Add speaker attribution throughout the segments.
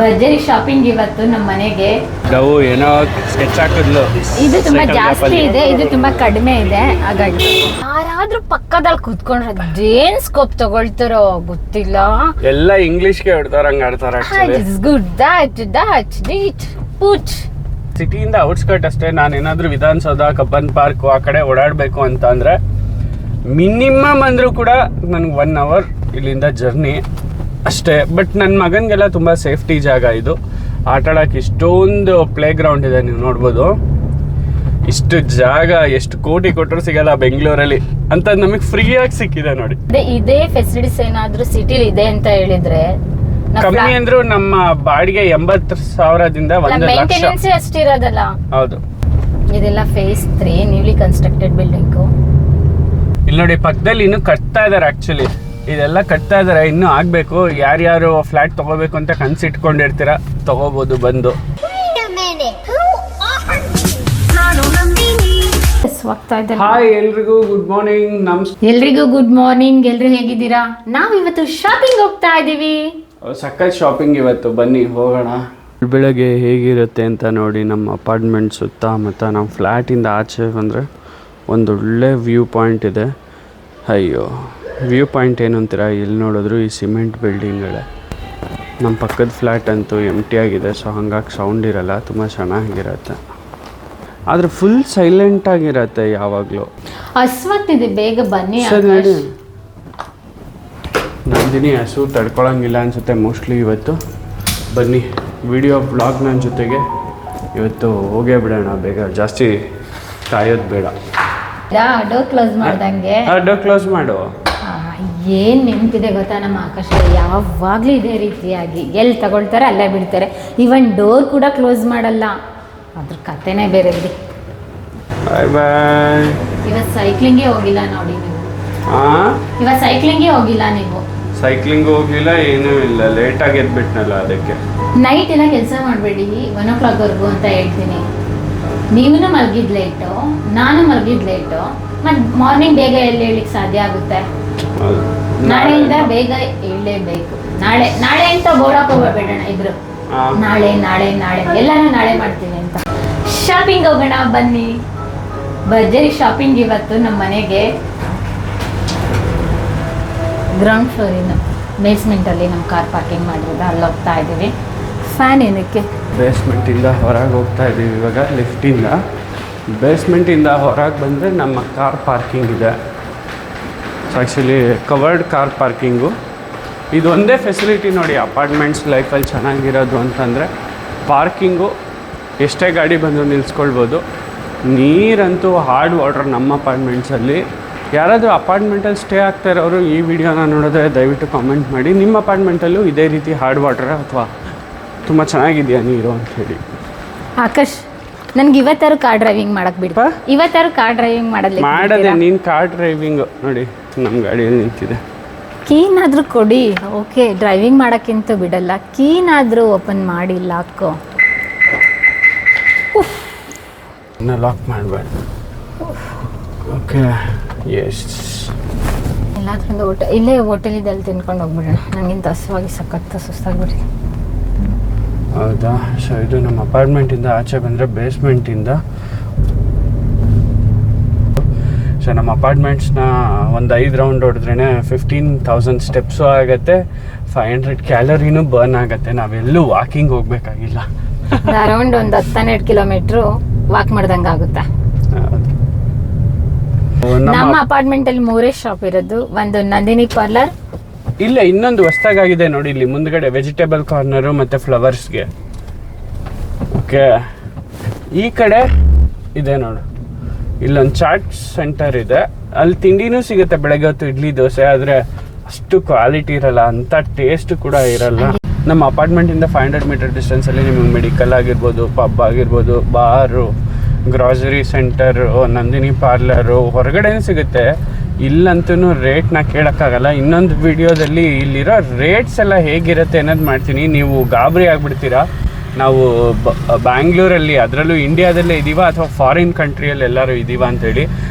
Speaker 1: ಭರ್ಜರಿ ಶಾಪಿಂಗ್ ಇವತ್ತು ನಮ್ಮ ಮನೆಗೆ.
Speaker 2: ನಾವು ಏನೋ ಸ್ಕೆಚ್ ಹಾಕಿದ್ಲು.
Speaker 1: ಇದು ತುಂಬಾ ಜಾಸ್ತಿ ಇದೆ, ಇದು ತುಂಬಾ ಕಡಿಮೆ ಇದೆ. ಹಾಗಾಗಿ ಯಾರಾದ್ರೂ ಪಕ್ಕದಲ್ಲಿ ಕುತ್ಕೊಂಡ್ರೆ ಏನ್ ಸ್ಕೋಪ್ ತಗೊಳ್ತಾರೋ ಗೊತ್ತಿಲ್ಲ.
Speaker 2: ಎಲ್ಲ ಇಂಗ್ಲಿಷ್ಗೆ ಹೊಡ್ತಾರಂಗ ಆಡ್ತಾರ.
Speaker 1: ಗುಡ್ ದಟ್ ಪುಚ್
Speaker 2: ಸಿಟಿಯಿಂದ ಔಟ್ಸ್ಕರ್ಟ್ ಅಷ್ಟೇ. ನಾನೇನಾದ್ರೂ ವಿಧಾನಸೌಧ, ಕಬ್ಬನ್ ಪಾರ್ಕ್ ಆ ಕಡೆ ಓಡಾಡಬೇಕು ಅಂತ ಅಂದ್ರೆ ಮಿನಿಮಮ್ ಅಂದ್ರೂ ಕೂಡ ನನಗೆ 1 hour ಇಲ್ಲಿಂದ ಜರ್ನಿ ಅಷ್ಟೇ. ಬಟ್ ನನ್ನ ಮಗನಿಗೆಲ್ಲ ತುಂಬ ಸೇಫ್ಟಿ ಜಾಗ ಇದು. ಆಟ ಆಡೋಕ್ಕೆ ಇಷ್ಟೊಂದು ಪ್ಲೇ ಗ್ರೌಂಡ್ ಇದೆ, ನೀವು ನೋಡ್ಬೋದು. ಇಷ್ಟು ಜಾಗ ಎಷ್ಟು ಕೋಟಿ ಕೊಟ್ಟರು ಸಿಗಲ್ಲ ಬೆಂಗಳೂರಲ್ಲಿ ಅಂತ ನಮಗೆ ಫ್ರೀಯಾಗಿ ಸಿಕ್ಕಿದೆ ನೋಡಿ.
Speaker 1: ಇದೇ ಫೆಸಿಲಿಟೀಸ್ ಏನಾದ್ರೂ ಸಿಟಿಲಿ ಇದೆ ಅಂತ ಹೇಳಿದ್ರೆ
Speaker 2: ಕಮ್ಮಿ ಅಂದ್ರೂ ನಮ್ಮ ಬಾಡಿಗೆ 80,000ದಿಂದ 1,00,000
Speaker 1: ಅಷ್ಟಿರೋದಲ್ಲ.
Speaker 2: ಹೌದು.
Speaker 1: ಇದೆಲ್ಲ ಫೇಸ್ 3 ನ್ಯೂಲಿ ಕನ್ಸ್ಟ್ರಕ್ಟೆಡ್ ಬಿಲ್ಡಿಂಗ್.
Speaker 2: ಇಲ್ಲಿ ನೋಡಿ ಪಕ್ಕದಲ್ಲಿ ಇನ್ನು ಕಟ್ತಾ ಇದಾರೆ. ಆಕ್ಚುಲಿ ಇದೆಲ್ಲ ಕಟ್ತಾ ಇದಾರೆ, ಇನ್ನೂ ಆಗ್ಬೇಕು. ಯಾರ್ಯಾರು ಫ್ಲಾಟ್ ತಗೋಬೇಕು ಅಂತ ಕನ್ಸಿಟ್ಕೊಂಡಿರ್ತೀರಾ ತಗೋಬಹುದು ಬಂದು. ಹಾಯ್ ಎಲ್ರಿಗೂ ಗುಡ್ ಮಾರ್ನಿಂಗ್.
Speaker 1: ಎಲ್ರಿಗೂ ಗುಡ್ ಮಾರ್ನಿಂಗ್. ಎಲ್ರು ಹೇಗಿದ್ದೀರಾ? ನಾವು ಇವತ್ತು ಶಾಪಿಂಗ್ ಹೋಗ್ತಾ ಇದೀವಿ.
Speaker 2: ಸಖತ್ ಶಾಪಿಂಗ್ ಇವತ್ತು, ಬನ್ನಿ ಹೋಗೋಣ. ಬೆಳಗ್ಗೆ ಹೇಗಿರುತ್ತೆ ಅಂತ ನೋಡಿ. ನಮ್ಮ ಅಪಾರ್ಟ್ಮೆಂಟ್ ಸುತ್ತಮುತ್ತ ನಮ್ಮ ಫ್ಲ್ಯಾಟಿಂದ ಆಚೆ ಬಂದರೆ ಒಂದೊಳ್ಳೆ ವ್ಯೂ ಪಾಯಿಂಟ್ ಇದೆ. ಅಯ್ಯೋ ವ್ಯೂ ಪಾಯಿಂಟ್ ಏನು ಅಂತೀರಾ, ಇಲ್ಲಿ ನೋಡಿದ್ರು ಈ ಸಿಮೆಂಟ್ ಬಿಲ್ಡಿಂಗ್ಗಳೇ. ನಮ್ಮ ಪಕ್ಕದ ಫ್ಲ್ಯಾಟ್ ಅಂತೂ ಎಂಟಿ ಆಗಿದೆ, ಸೊ ಹಂಗಾಗಿ ಸೌಂಡ್ ಇರಲ್ಲ, ತುಂಬ ಚೆನ್ನಾಗಿರುತ್ತೆ. ಆದರೆ ಫುಲ್ ಸೈಲೆಂಟ್ ಆಗಿರತ್ತೆ ಯಾವಾಗಲೂ.
Speaker 1: ಅಸ್ವತ್ತಿದೆ, ಬೇಗ ಬನ್ನಿ.
Speaker 2: ಸರಿ ನಡಿ. ನಂದಿನಿ ಹಸು ತಡ್ಕೊಳಂಗಿಲ್ಲ ಅನಿಸುತ್ತೆ ಮೋಸ್ಟ್ಲಿ ಇವತ್ತು. ಬನ್ನಿ ವಿಡಿಯೋ ಬ್ಲಾಗ್ ನನ್ನ ಜೊತೆಗೆ ಇವತ್ತು ಹೋಗೇ ಬಿಡೋಣ ಬೇಗ, ಜಾಸ್ತಿ ಕಾಯೋದು ಬೇಡ.
Speaker 1: ಡೋರ್ ಕ್ಲೋಸ್ ಮಾಡ್ದಂಗೆ.
Speaker 2: ಡೋರ್ ಕ್ಲೋಸ್ ಮಾಡು.
Speaker 1: ಏನು ನೆನಪಿದೆ ಗೊತ್ತಾ ನಮ್ಮ ಆಕಾಶ, ಯಾವಾಗಲೂ ಇದೇ ರೀತಿಯಾಗಿ ಎಲ್ಲಿ ತಗೊಳ್ತಾರೆ ಅಲ್ಲೇ ಬಿಡ್ತಾರೆ. ಈವನ್ ಡೋರ್ ಕೂಡ ಕ್ಲೋಸ್ ಮಾಡಲ್ಲ. ಅದ್ರ ಕತೆನೇ ಬೇರೆ ಬಿಡಿ.
Speaker 2: ಬಾಯ್ ಬಾಯ್.
Speaker 1: ಇವತ್ತು ಸೈಕ್ಲಿಂಗೇ ಹೋಗಿಲ್ಲ ನೋಡಿ ನೀವು. ಇವತ್ತು ಸೈಕ್ಲಿಂಗೇ ಹೋಗಿಲ್ಲ ನೀವು.
Speaker 2: ಸೈಕ್ಲಿಂಗ್ ಹೋಗಿಲ್ಲ, ಏನೂ ಇಲ್ಲ, ಲೇಟಾಗಿ ಎದ್ಬಿಟ್ನಲ್ಲ ಅದಕ್ಕೆ.
Speaker 1: ನೈಟ್ ಎಲ್ಲ ಕೆಲಸ ಮಾಡಬೇಡಿ 1 o'clockವರೆಗೂ ಅಂತ ಹೇಳ್ತೀನಿ. ನೀವೂ ಮಲಗಿದ್ ಲೇಟು, ನಾನು ಮಲಗಿದ್ ಲೇಟು, ಮತ್ತು ಮಾರ್ನಿಂಗ್ ಬೇಗ ಹೇಳಲಿಕ್ಕೆ ಸಾಧ್ಯ ಆಗುತ್ತೆ? ನಾಳೆಯಿಂದ ಬೇಗ ಹೇಳಲೇಬೇಕು. ನಾಳೆ ಅಂತ ಬೋರ್ಡಾಕ್ ಹೋಗ್ಬೇಡಣ ಇಬ್ರು. ನಾಳೆ ಎಲ್ಲಾನು ನಾಳೆ ಮಾಡ್ತೀವಿ ಅಂತ. ಶಾಪಿಂಗ್ ಹೋಗೋಣ ಬನ್ನಿ. ಭರ್ಜರಿ ಶಾಪಿಂಗ್ ಇವತ್ತು ನಮ್ಮ ಮನೆಗೆ. ಗ್ರೌಂಡ್ ಫ್ಲೋರಿನ ಬೇಸ್ಮೆಂಟಲ್ಲಿ ನಮ್ಮ ಕಾರ್ ಪಾರ್ಕಿಂಗ್ ಮಾಡಿರೋದು, ಅಲ್ಲಿ ಹೋಗ್ತಾ ಇದ್ದೀವಿ. ಫ್ಯಾನ್ ಏನಕ್ಕೆ?
Speaker 2: ಬೇಸ್ಮೆಂಟಿಂದ ಹೊರಗೆ ಹೋಗ್ತಾ ಇದ್ದೀವಿ ಇವಾಗ. ಲಿಫ್ಟಿಂದ ಬೇಸ್ಮೆಂಟಿಂದ ಹೊರಗೆ ಬಂದರೆ ನಮ್ಮ ಕಾರ್ ಪಾರ್ಕಿಂಗ್ ಇದೆ. Actually covered car parking. ಇದೊಂದೇ ಫೆಸಿಲಿಟಿ ನೋಡಿ ಅಪಾರ್ಟ್ಮೆಂಟ್ಸ್ ಲೈಫಲ್ಲಿ ಚೆನ್ನಾಗಿರೋದು ಅಂತಂದರೆ, ಪಾರ್ಕಿಂಗು ಎಷ್ಟೇ ಗಾಡಿ ಬಂದು ನಿಲ್ಲಿಸ್ಕೊಳ್ಬೋದು. ನೀರಂತೂ ಹಾರ್ಡ್ ವಾಟರ್ ನಮ್ಮ ಅಪಾರ್ಟ್ಮೆಂಟ್ಸಲ್ಲಿ. ಯಾರಾದರೂ ಅಪಾರ್ಟ್ಮೆಂಟಲ್ಲಿ ಸ್ಟೇ ಆಗ್ತಾ ಇರೋರು ಈ ವಿಡಿಯೋನ ನೋಡಿದ್ರೆ ದಯವಿಟ್ಟು ಕಾಮೆಂಟ್ ಮಾಡಿ, ನಿಮ್ಮ ಅಪಾರ್ಟ್ಮೆಂಟಲ್ಲೂ ಇದೇ ರೀತಿ ಹಾರ್ಡ್ ವಾಟರ್ ಅಥವಾ ತುಂಬ ಚೆನ್ನಾಗಿದೆಯಾ ನೀರು ಅಂಥೇಳಿ.
Speaker 1: ಆಕಾಶ್, ನನಗೆ ಇವತ್ತಾರು ಕಾರ್ ಡ್ರೈವಿಂಗ್ ಮಾಡಕ್ಕೆ ಬಿಡ್ತಾ? ಇವತ್ತಾರು ಕಾರ್ ಡ್ರೈವಿಂಗ್
Speaker 2: ಮಾಡದೆ ನೀನು ಕಾರ್ ಡ್ರೈವಿಂಗು ನೋಡಿ ನಮ್ಮ ಗಾಡಿಯಲ್ಲಿ ನಿಂತಿದೆ.
Speaker 1: ಕೀನಾದರೂ ಕೊಡಿ. ಓಕೆ, ಡ್ರೈವಿಂಗ್ ಮಾಡೋಕ್ಕಿಂತ ಬಿಡಲ್ಲ, ಕೀನಾದರೂ ಓಪನ್ ಮಾಡಿ ಲಾಕು.
Speaker 2: ಇನ್ನು ಲಾಕ್ ಮಾಡಬೇಡ. Okay, S.
Speaker 1: ಎಲ್ಲಾದ್ರಿಂದ ಇಲ್ಲೇ ಹೋಟೆಲಿದಲ್ಲಿ ತಿನ್ಕೊಂಡು ಹೋಗ್ಬಿಡೋಣ. ನನಗಿಂತ ಹಸುವಾಗಿ ಸಖತ್ತು ಸುಸ್ತಾಗ್ಬಿಡಿ.
Speaker 2: ಹೌದಾ? ಸೊ ಇದು ನಮ್ಮ ಅಪಾರ್ಟ್ಮೆಂಟಿಂದ ಆಚೆ ಬಂದರೆ ಬೇಸ್ಮೆಂಟಿಂದ. ಸೊ ನಮ್ಮ ಅಪಾರ್ಟ್ಮೆಂಟ್ಸ್ನ ಒಂದು 5 ರೌಂಡ್ ಹೊಡೆದ್ರೇ 15,000 ಸ್ಟೆಪ್ಸು ಆಗುತ್ತೆ, 500 ಕ್ಯಾಲರಿನೂ ಬರ್ನ್ ಆಗುತ್ತೆ. ನಾವೆಲ್ಲೂ ವಾಕಿಂಗ್ ಹೋಗ್ಬೇಕಾಗಿಲ್ಲ.
Speaker 1: ಅರೌಂಡ್ ಒಂದು 10-12 ಕಿಲೋಮೀಟ್ರು ವಾಕ್ ಮಾಡ್ದಂಗೆ ಆಗುತ್ತೆ. ನಮ್ಮ ಅಪಾರ್ಟ್ಮೆಂಟಲ್ಲಿ 3 ಶಾಪ್ ಇರೋದು. ಒಂದು ನಂದಿನಿ ಪಾರ್ಲರ್,
Speaker 2: ಇಲ್ಲ ಇನ್ನೊಂದು ಹೊಸ್ದಾಗಿದೆ ನೋಡಿ ಇಲ್ಲಿ ಮುಂದ್ಗಡೆ ವೆಜಿಟೇಬಲ್ ಕಾರ್ನರು ಮತ್ತು ಫ್ಲವರ್ಸ್ಗೆ. ಓಕೆ, ಈ ಕಡೆ ಇದೆ ನೋಡು, ಇಲ್ಲೊಂದು ಚಾಟ್ ಸೆಂಟರ್ ಇದೆ. ಅಲ್ಲಿ ತಿಂಡಿನೂ ಸಿಗುತ್ತೆ ಬೆಳಗ್ಗೆ ಹೊತ್ತು, ಇಡ್ಲಿ ದೋಸೆ. ಆದರೆ ಅಷ್ಟು ಕ್ವಾಲಿಟಿ ಇರಲ್ಲ, ಅಂಥ ಟೇಸ್ಟ್ ಕೂಡ ಇರಲ್ಲ. ನಮ್ಮ ಅಪಾರ್ಟ್ಮೆಂಟಿಂದ 500 ಮೀಟರ್ ಡಿಸ್ಟೆನ್ಸಲ್ಲಿ ನಿಮಗೆ ಮೆಡಿಕಲ್ ಆಗಿರ್ಬೋದು, ಪಬ್ ಆಗಿರ್ಬೋದು, ಬಾರು, ಗ್ರಾಸರಿ ಸೆಂಟರು, ನಂದಿನಿ ಪಾರ್ಲರು ಹೊರಗಡೆನೂ ಸಿಗುತ್ತೆ. ಇಲ್ಲಂತೂ ರೇಟ್ನ ಕೇಳೋಕ್ಕಾಗಲ್ಲ. ಇನ್ನೊಂದು ವಿಡಿಯೋದಲ್ಲಿ ಇಲ್ಲಿರೋ ರೇಟ್ಸ್ ಎಲ್ಲ ಹೇಗಿರುತ್ತೆ ಅನ್ನೋದು ಮಾಡ್ತೀನಿ, ನೀವು ಗಾಬರಿ ಆಗಿಬಿಡ್ತೀರಾ. ನಾವು ಬ್ಯಾಂಗ್ಳೂರಲ್ಲಿ, ಅದರಲ್ಲೂ ಇಂಡಿಯಾದಲ್ಲೇ ಇದ್ದೀವ ಅಥವಾ ಫಾರಿನ್ ಕಂಟ್ರಿಯಲ್ಲಿ ಎಲ್ಲರೂ ಇದ್ದೀವ ಅಂಥೇಳಿ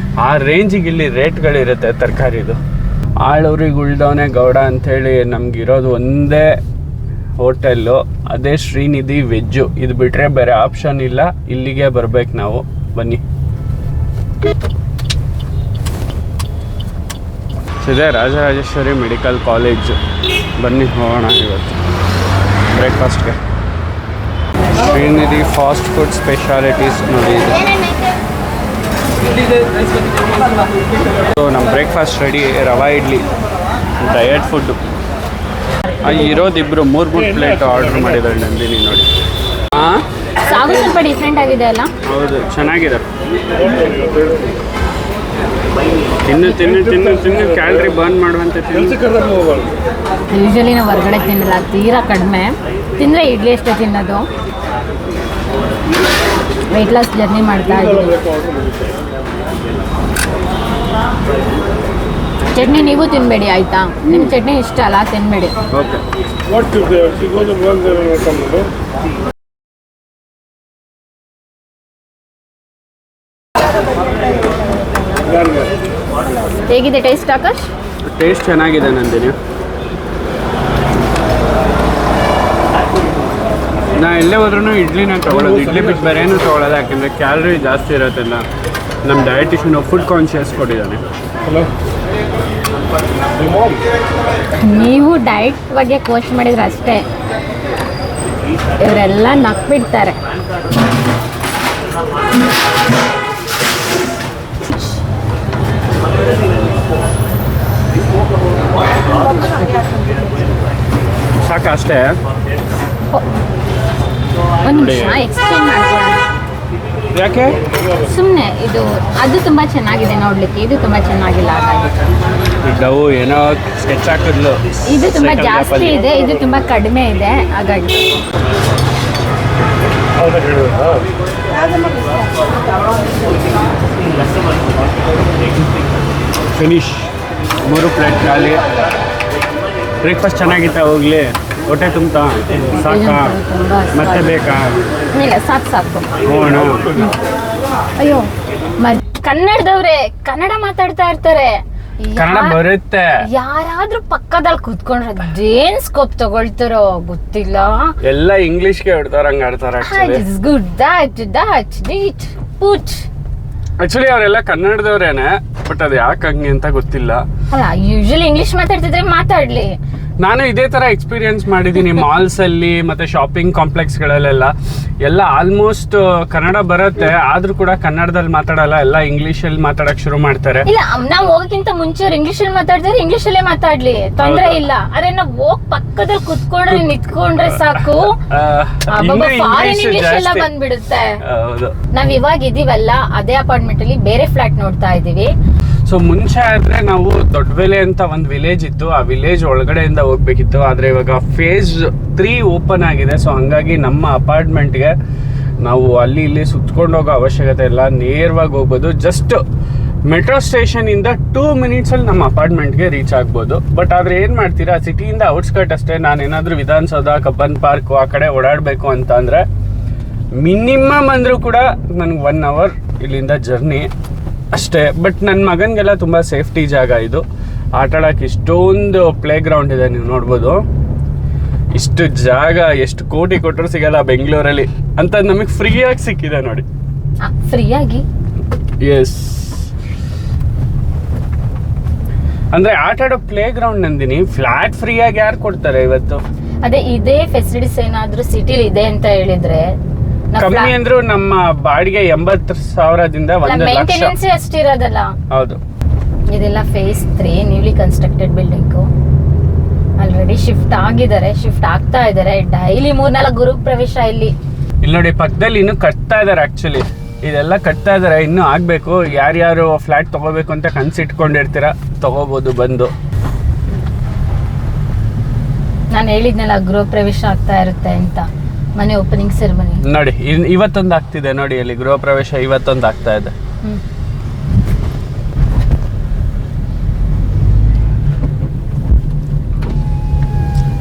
Speaker 2: ಆ ರೇಂಜಿಗೆ ಇಲ್ಲಿ ರೇಟ್ಗಳಿರುತ್ತೆ ತರಕಾರಿದು. ಆಳೂರಿಗೆ ಉಳ್ದವನೇ ಗೌಡ ಅಂಥೇಳಿ ನಮಗಿರೋದು ಹೋಟೆಲ್ಲು, ಅದೇ ಶ್ರೀನಿಧಿ ವೆಜ್ಜು. ಇದು ಬಿಟ್ಟರೆ ಬೇರೆ ಆಪ್ಷನ್ ಇಲ್ಲ, ಇಲ್ಲಿಗೆ ಬರ್ಬೇಕು ನಾವು. ಬನ್ನಿ. ಇದೇ ರಾಜರಾಜೇಶ್ವರಿ ಮೆಡಿಕಲ್ ಕಾಲೇಜು. ಬನ್ನಿ ಹೋಗೋಣ ಇವತ್ತು ಬ್ರೇಕ್ಫಾಸ್ಟ್ಗೆ. ಶ್ರೀನಿಧಿ ಫಾಸ್ಟ್ ಫುಡ್ ಸ್ಪೆಷಾಲಿಟೀಸ್ ನೋಡಿ. ನಮ್ಮ breakfast ready. Rava idli, diet food. ಇರೋದಿಬ್ರು 3 ಪ್ಲೇಟ್ ಆರ್ಡರ್ ಮಾಡಿದ್ದಾರೆ ನಂದಿನಿ ನೋಡಿ. ಹಾಂ,
Speaker 1: ಸಾಗು ಸ್ವಲ್ಪ ಡಿಫ್ರೆಂಟ್ ಆಗಿದೆ ಅಲ್ಲ?
Speaker 2: ಹೌದು, ಚೆನ್ನಾಗಿದೆ. ತಿನ್ನು ತಿನ್ನು ತಿನ್ನು ತಿನ್ನು, ಕ್ಯಾಲರಿ ಬರ್ನ್ ಮಾಡುವಂತೆ ತಿನ್ನು.
Speaker 1: ಯೂಶಲಿ ನಾವು ಹೊರಗಡೆ ತಿನ್ನಲ್ಲ, ತೀರಾ ಕಡಿಮೆ. ತಿಂದರೆ ಇಡ್ಲಿ ಅಷ್ಟೇ ತಿನ್ನೋದು. ವೆಯ್ಟ್ ಲಾಸ್ ಜರ್ನಿ ಮಾಡ್ತಾ ಇದ್ದೀವಿ. ಚಟ್ನಿ ನೀವು ತಿನ್ನಬೇಡಿ ಆಯಿತಾ? ನಿಮ್ಮ ಚಟ್ನಿ ಇಷ್ಟ ಅಲ್ಲ, ತಿನ್ನಬೇಡಿ.
Speaker 2: ಓಕೆ. ಹೇಗಿದೆ ಟೇಸ್ಟ್ ಆಕಾಶ್? ಟೇಸ್ಟ್ ಚೆನ್ನಾಗಿದೆ ನಂದಿನಿ. ನಾ ಎಲ್ಲೇ ಹೋದ್ರೂ ಇಡ್ಲಿನ ತೊಗೊಳ್ಳೋದು. ಇಡ್ಲಿ ಬಿಟ್ಟು ಬೇರೆ ಏನೂ ತೊಗೊಳ್ಳೋದು, ಯಾಕೆಂದರೆ ಕ್ಯಾಲರಿ ಜಾಸ್ತಿ ಇರೋದಿಲ್ಲ. ನಮ್ಮ ಡಯಟಿಷಿಯನ್ ಫುಡ್ ಕಾನ್ಷಿಯಸ್ ಕೊಟ್ಟಿದ್ದಾನೆ.
Speaker 1: ನೀವು ಡಯಟ್ ಬಗ್ಗೆ ಕೋಚ್ ಮಾಡಿದ್ರೆ ಅಷ್ಟೇ, ಇವರೆಲ್ಲ ನಕ್ಬಿಡ್ತಾರೆ.
Speaker 2: ಸಾಕ ಅಷ್ಟೇ.
Speaker 1: ಒಂದು ನಿಮಿಷ ಎಕ್ಸ್ಪ್ಲೇನ್ ಮಾಡ್ಕೊಳ್ಳೋಣ.
Speaker 2: ಯಾಕೆ?
Speaker 1: ಸುಮ್ಮನೆ ಇದು ಅದು ತುಂಬ ಚೆನ್ನಾಗಿದೆ ನೋಡಲಿಕ್ಕೆ, ಇದು ತುಂಬ ಚೆನ್ನಾಗಿಲ್ಲ. ಹಾಗಾಗಿ
Speaker 2: ಡವ್ ಏನೋ ಸ್ಕೆಚ್ ಹಾಕಿದ್ಲು.
Speaker 1: ಇದು ತುಂಬ ಜಾಸ್ತಿ ಇದೆ, ಇದು ತುಂಬ ಕಡಿಮೆ ಇದೆ. ಹಾಗಾಗಿ
Speaker 2: ಫಿನಿಶ್. 3 ಪ್ಲೇಟ್ ಖಾಲಿ. ಬ್ರೇಕ್ಫಾಸ್ಟ್ ಚೆನ್ನಾಗಿತ್ತ? ಹೋಗ್ಲಿ, ಹೊಟ್ಟೆ ತುಂಬ್ತಾ? ಸಾಕಾ? ಮತ್ತೆ ಬೇಕಾ?
Speaker 1: ಇಲ್ಲ, ಸಾಕು ಸಾಕು.
Speaker 2: ಹೋಗೋಣ.
Speaker 1: ಅಯ್ಯೋ, ಕನ್ನಡದವ್ರೆ ಕನ್ನಡ ಮಾತಾಡ್ತಾ ಇರ್ತಾರೆ.
Speaker 2: ಕನ್ನಡ ಬರುತ್ತೆ.
Speaker 1: ಯಾರಾದ್ರೂ ಪಕ್ಕದಲ್ಲಿ ಕುತ್ಕೊಂಡ್ರೆ ಅದೇನ್ ಸ್ಕೋಪ್ ತಗೊಳ್ತಾರೋ ಗೊತ್ತಿಲ್ಲ.
Speaker 2: ಎಲ್ಲ ಇಂಗ್ಲಿಷ್ಗೆ ಹೊಡ್ತಾರಂಗ ಆಡ್ತಾರೆ.
Speaker 1: ಗುಡ್ ದಟ್ ದಟ್ ದಿಟ್ ಪುಟ್.
Speaker 2: ಆಕ್ಚುಲಿ ಅವರೆಲ್ಲ ಕನ್ನಡದವ್ರೇನೆ, ಬಟ್ ಅದು ಯಾಕೆ ಹಂಗೆ ಅಂತ ಗೊತ್ತಿಲ್ಲ.
Speaker 1: ಅಲ್ಲ, ಯೂಶಲಿ ಇಂಗ್ಲಿಷ್ ಮಾತಾಡ್ತಿದ್ರೆ ಮಾತಾಡ್ಲಿ.
Speaker 2: ನಾನು ಇದೇ ತರ ಎಕ್ಸ್ಪೀರಿಯನ್ಸ್ ಮಾಡಿದ್ದೀನಿ ಮಾಲ್ಸ್ ಅಲ್ಲಿ ಮತ್ತೆ ಶಾಪಿಂಗ್ ಕಾಂಪ್ಲೆಕ್ಸ್ ಗಳಲ್ಲೆಲ್ಲ. ಎಲ್ಲ ಆಲ್ಮೋಸ್ಟ್ ಕನ್ನಡ ಬರುತ್ತೆ, ಆದ್ರೂ ಕೂಡ ಕನ್ನಡದಲ್ಲಿ ಮಾತಾಡಲ್ಲ, ಎಲ್ಲ ಇಂಗ್ಲಿಷ್ ಅಲ್ಲಿ ಮಾತಾಡಕ್ ಶುರು ಮಾಡ್ತಾರೆ.
Speaker 1: ಇಲ್ಲ, ನಾವ್ ಹೋಗಕ್ಕಿಂತ ಮುಂಚೆ ಅವ್ರು ಇಂಗ್ಲಿಷ್ ಅಲ್ಲಿ ಮಾತಾಡ್ತಾರೆ, ಇಂಗ್ಲಿಷ್ ಅಲ್ಲೇ ಮಾತಾಡ್ಲಿ, ತೊಂದ್ರೆ ಇಲ್ಲ. ಆದ್ರೆ ನಾವ್ ಹೋಗ್ ಪಕ್ಕದಲ್ಲಿ ಕುತ್ಕೊಂಡ್ರೆ ನಿಂತ್ಕೊಂಡ್ರೆ ಸಾಕು, ಫಾರಿನ್ ಇಂಗ್ಲಿಷ್ ಎಲ್ಲ ಬಂದ್ಬಿಡುತ್ತೆ. ನಾವ್ ಇವಾಗ ಇದೀವಲ್ಲ ಅದೇ ಅಪಾರ್ಟ್ಮೆಂಟ್ ಅಲ್ಲಿ ಬೇರೆ ಫ್ಲಾಟ್ ನೋಡ್ತಾ ಇದೀವಿ.
Speaker 2: ಸೊ ಮುಂಚೆ ಆದ್ರೆ ನಾವು ದೊಡ್ಡಬೆಲೆ ಅಂತ ಒಂದು ವಿಲೇಜ್ ಇತ್ತು, ಆ ವಿಲೇಜ್ ಒಳಗಡೆಯಿಂದ ಹೋಗ್ಬೇಕಿತ್ತು. ಆದ್ರೆ ಇವಾಗ ಫೇಸ್ 3 ಓಪನ್ ಆಗಿದೆ. ಸೊ ಹಂಗಾಗಿ ನಮ್ಮ ಅಪಾರ್ಟ್ಮೆಂಟ್ಗೆ ನಾವು ಅಲ್ಲಿ ಇಲ್ಲಿ ಸುತ್ಕೊಂಡು ಹೋಗೋ ಅವಶ್ಯಕತೆ ಇಲ್ಲ, ನೇರವಾಗಿ ಹೋಗ್ಬೋದು. ಜಸ್ಟ್ ಮೆಟ್ರೋ ಸ್ಟೇಷನ್ ಇಂದ 2 ಮಿನಿಟ್ಸ್ ಅಲ್ಲಿ ನಮ್ಮ ಅಪಾರ್ಟ್ಮೆಂಟ್ಗೆ ರೀಚ್ ಆಗ್ಬೋದು. ಬಟ್ ಆದ್ರೆ ಏನ್ ಮಾಡ್ತೀರಾ, ಸಿಟಿಯಿಂದ ಔಟ್ಸ್ಕರ್ಟ್ ಅಷ್ಟೇ. ನಾನೇನಾದ್ರೂ ವಿಧಾನಸೌಧ, ಕಬ್ಬನ್ ಪಾರ್ಕ್ ಆ ಕಡೆ ಓಡಾಡಬೇಕು ಅಂತ ಅಂದ್ರೆ ಮಿನಿಮಮ್ ಅಂದ್ರೂ ಕೂಡ ನನಗೆ 1 ಅವರ್ ಇಲ್ಲಿಂದ ಜರ್ನಿ ಅಷ್ಟೇ. ಬಟ್ ನನ್ನ ಮಗನಿಗೆಲ್ಲ ತುಂಬ ಸೇಫ್ಟಿ ಜಾಗ ಇದು. ಆಟಾಡೋಕೆ ಇಷ್ಟೊಂದು ಪ್ಲೇ ಗ್ರೌಂಡ್ ಇದೆ, ನೀವು ನೋಡ್ಬೋದು. ಇಷ್ಟು ಜಾಗ ಎಷ್ಟು ಕೋಟಿ ಕೊಟ್ಟರು ಸಿಗಲ್ಲ ಬೆಂಗಳೂರಲ್ಲಿ ಅಂತ ನಮಗೆ ಫ್ರೀಯಾಗಿ ಸಿಕ್ಕಿದೆ ನೋಡಿ.
Speaker 1: ಫ್ರೀಯಾಗಿ?
Speaker 2: ಎಸ್, ಅಂದ್ರೆ ಆಟಾಡೋ ಪ್ಲೇ ಗ್ರೌಂಡ್ ನಂದಿನಿ. ಫ್ಲಾಟ್ ಫ್ರೀಯಾಗಿ ಯಾರು ಕೊಡ್ತಾರೆ ಇವತ್ತು?
Speaker 1: ಅದೇ ಇದೇ ಫೆಸಿಲಿಟೀಸ್ ಏನಾದ್ರೂ ಸಿಟಿಲಿ ಇದೆ ಅಂತ ಹೇಳಿದ್ರೆ
Speaker 2: ಕಮ್ಮಿ ಅಂದ್ರೂ ನಮ್ಮ ಬಾಡಿಗೆ 80,000ದಿಂದ 1 ಲಕ್ಷ
Speaker 1: ಅಷ್ಟಿರೋದಲ್ಲ.
Speaker 2: ಹೌದು.
Speaker 1: ಇದೆಲ್ಲ phase 3 newly constructed building. Already shift ಆಗಿದ್ದಾರೆ, ಶಿಫ್ಟ್ ಆಗ್ತಾ ಇದಾರೆ. ಡೈಲಿ 3-4 ಗೃಹ ಪ್ರವೇಶ ಇಲ್ಲಿ
Speaker 2: ನೋಡಿ. ಪಕ್ಕದಲ್ಲಿ ಇನ್ನು ಕಟ್ತಾ ಇದಾರೆ. ಆಕ್ಚುಲಿ ಇದೆಲ್ಲ ಕಟ್ತಾ ಇದಾರೆ, ಇನ್ನೂ ಆಗ್ಬೇಕು. ಯಾರ್ಯಾರು ಫ್ಲಾಟ್ ತಗೋಬೇಕು ಅಂತ ಕನ್ಸಿಟ್ಕೊಂಡಿರ್ತೀರ, ತಗೋಬಹುದು ಬಂದು.
Speaker 1: ನಾನು ಹೇಳಿದ್ನಲ್ಲ ಗೃಹ ಪ್ರವೇಶ ಆಗ್ತಾ ಇರುತ್ತೆ ಅಂತ, ಮನೆ ಓಪನಿಂಗ್ ಸೆರೆಮನಿ
Speaker 2: ನೋಡಿ. ಇವತ್ತೊಂದು ಆಗ್ತಿದೆ ನೋಡಿ, ಅಲ್ಲಿ ಗೃಹ ಪ್ರವೇಶ ಇವತ್ತೊಂದು ಆಗ್ತಾ ಇದೆ.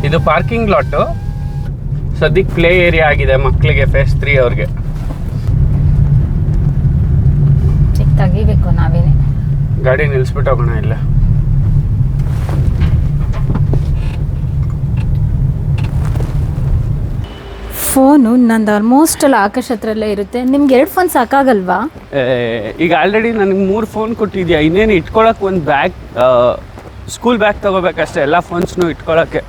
Speaker 2: ಇದು ಪಾರ್ಕಿಂಗ್ ಲಾಟ್. ಸದ್ಯಕ್ಕೆ ಪ್ಲೇ ಏರಿಯಾ ಆಗಿದೆ ಮಕ್ಕಳಿಗೆ, ಫೇಸ್ 3 ಅವ್ರಿಗೆ.
Speaker 1: ತೆಗಿಬೇಕು ನಾವೇನೆ.
Speaker 2: ಗಾಡಿ ನಿಲ್ಸ್ಬಿಟ್ಟು ಹೋಗೋಣ ಇಲ್ಲ.
Speaker 1: ಫೋನು ನಂದು ಆಲ್ಮೋಸ್ಟ್ ಅಲ್ಲಿ ಆಕಾಶ್ ಹತ್ರಲ್ಲೇ ಇರುತ್ತೆ. ನಿಮ್ಗೆ 2 ಫೋನ್ ಸಾಕಾಗಲ್ವಾ?
Speaker 2: ಈಗ ಆಲ್ರೆಡಿ ನನಗೆ 3 ಫೋನ್ ಕೊಟ್ಟಿದ್ಯಾ, ಇನ್ನೇನು ಇಟ್ಕೊಳಕ್ಕೆ ಒಂದು ಬ್ಯಾಗ್, ಸ್ಕೂಲ್ ಬ್ಯಾಗ್ ತೊಗೋಬೇಕಷ್ಟೇ, ಎಲ್ಲ ಫೋನ್ಸ್ನು ಇಟ್ಕೊಳಕ್ಕೆ.